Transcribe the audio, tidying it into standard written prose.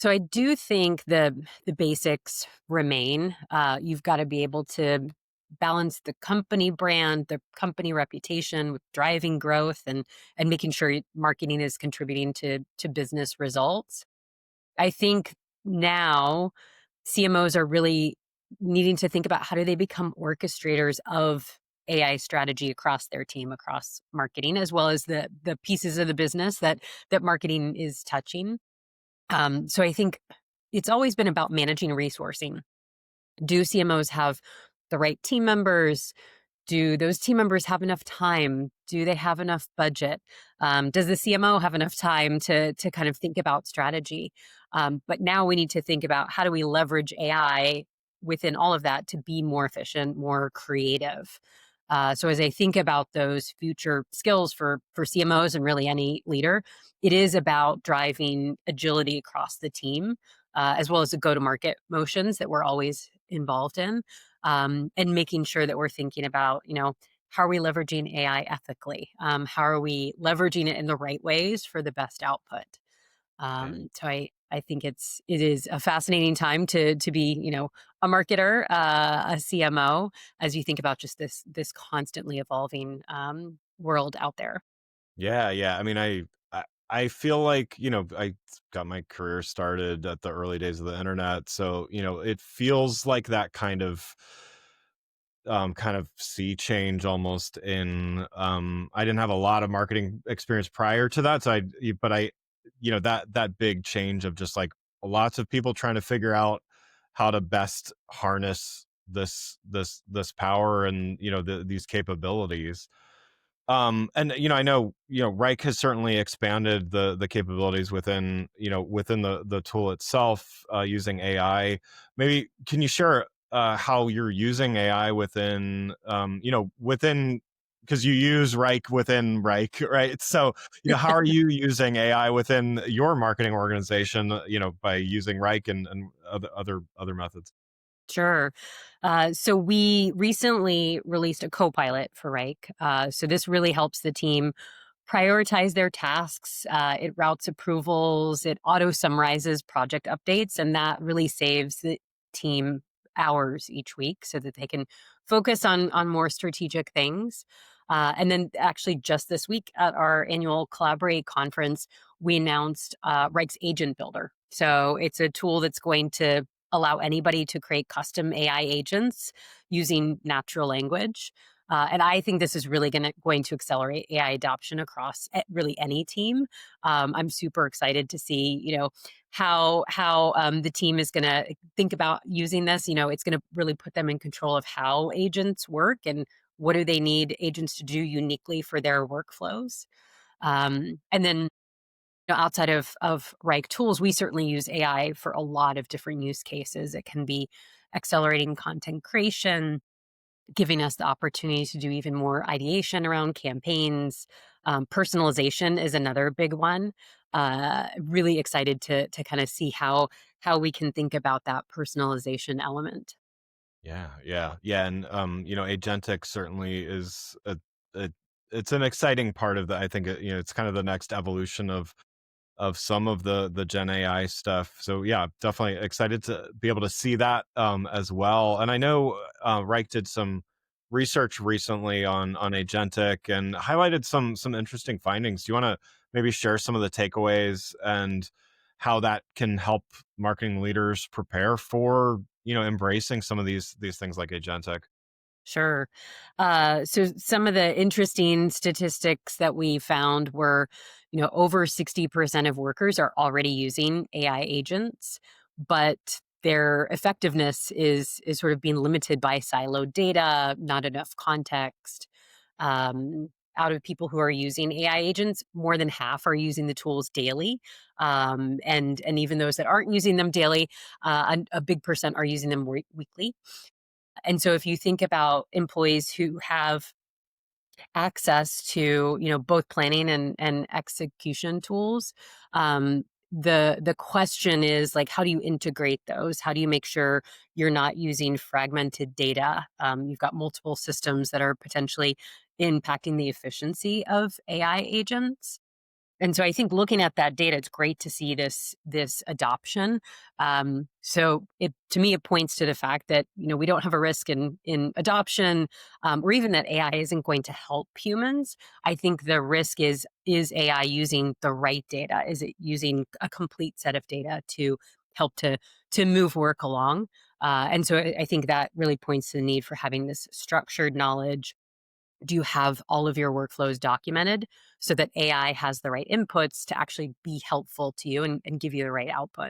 So I do think the basics remain. You've got to be able to balance the company brand, the company reputation with driving growth and making sure marketing is contributing to business results. I think now CMOs are really needing to think about how do they become orchestrators of AI strategy across their team, across marketing, as well as the pieces of the business that marketing is touching. So I think it's always been about managing resourcing. Do CMOs have the right team members? Do those team members have enough time? Do they have enough budget? Does the CMO have enough time to kind of think about strategy? But now we need to think about how do we leverage AI within all of that to be more efficient, more creative. So as I think about those future skills for CMOs and really any leader, it is about driving agility across the team, as well as the go-to-market motions that we're always involved in, and making sure that we're thinking about, how are we leveraging AI ethically? How are we leveraging it in the right ways for the best output? Right. So I think it is a fascinating time to be a marketer, a CMO, as you think about just this constantly evolving world out there. Yeah, yeah. I mean, I feel like, I got my career started at the early days of the internet, so, it feels like that kind of sea change almost in I didn't have a lot of marketing experience prior to that, so but I that big change of just like lots of people trying to figure out how to best harness this power and these capabilities. And I know Wrike has certainly expanded the capabilities within the tool itself, using AI. Maybe can you share how you're using AI within, because you use Wrike within Wrike, right? So how are you using AI within your marketing organization? By using Wrike and other methods. Sure. So we recently released a co-pilot for Reich. So this really helps the team prioritize their tasks. It routes approvals. It auto summarizes project updates, and that really saves the team hours each week so that they can focus on more strategic things. And then, actually, just this week at our annual Collaborate conference, we announced Reich's Agent Builder. So it's a tool that's going to allow anybody to create custom AI agents using natural language. And I think this is really going to accelerate AI adoption across really any team. I'm super excited to see, how the team is going to think about using this. It's going to really put them in control of how agents work and what do they need agents to do uniquely for their workflows. And then outside of Reich tools, we certainly use AI for a lot of different use cases. It can be accelerating content creation, giving us the opportunity to do even more ideation around campaigns. Personalization is another big one. Really excited to kind of see how we can think about that personalization element. Yeah, yeah, yeah, and agentic certainly is a it's an exciting part of the. I think it's kind of the next evolution of some of the Gen AI stuff. So yeah, definitely excited to be able to see that as well. And I know Reich did some research recently on agentic and highlighted some interesting findings. Do you want to maybe share some of the takeaways and how that can help marketing leaders prepare for embracing some of these things like agentic? Sure. So some of the interesting statistics that we found were, over 60% of workers are already using AI agents, but their effectiveness is sort of being limited by siloed data, not enough context. Out of people who are using AI agents, more than half are using the tools daily, and even those that aren't using them daily, a big percent are using them weekly. And so if you think about employees who have access to, both planning and execution tools, the question is like, how do you integrate those? How do you make sure you're not using fragmented data? You've got multiple systems that are potentially impacting the efficiency of AI agents. And so I think looking at that data, it's great to see this adoption. So it to me it points to the fact that we don't have a risk in adoption, or even that AI isn't going to help humans. I think the risk is AI using the right data? Is it using a complete set of data to help to move work along? And so I think that really points to the need for having this structured knowledge. Do you have all of your workflows documented so that AI has the right inputs to actually be helpful to you and give you the right output?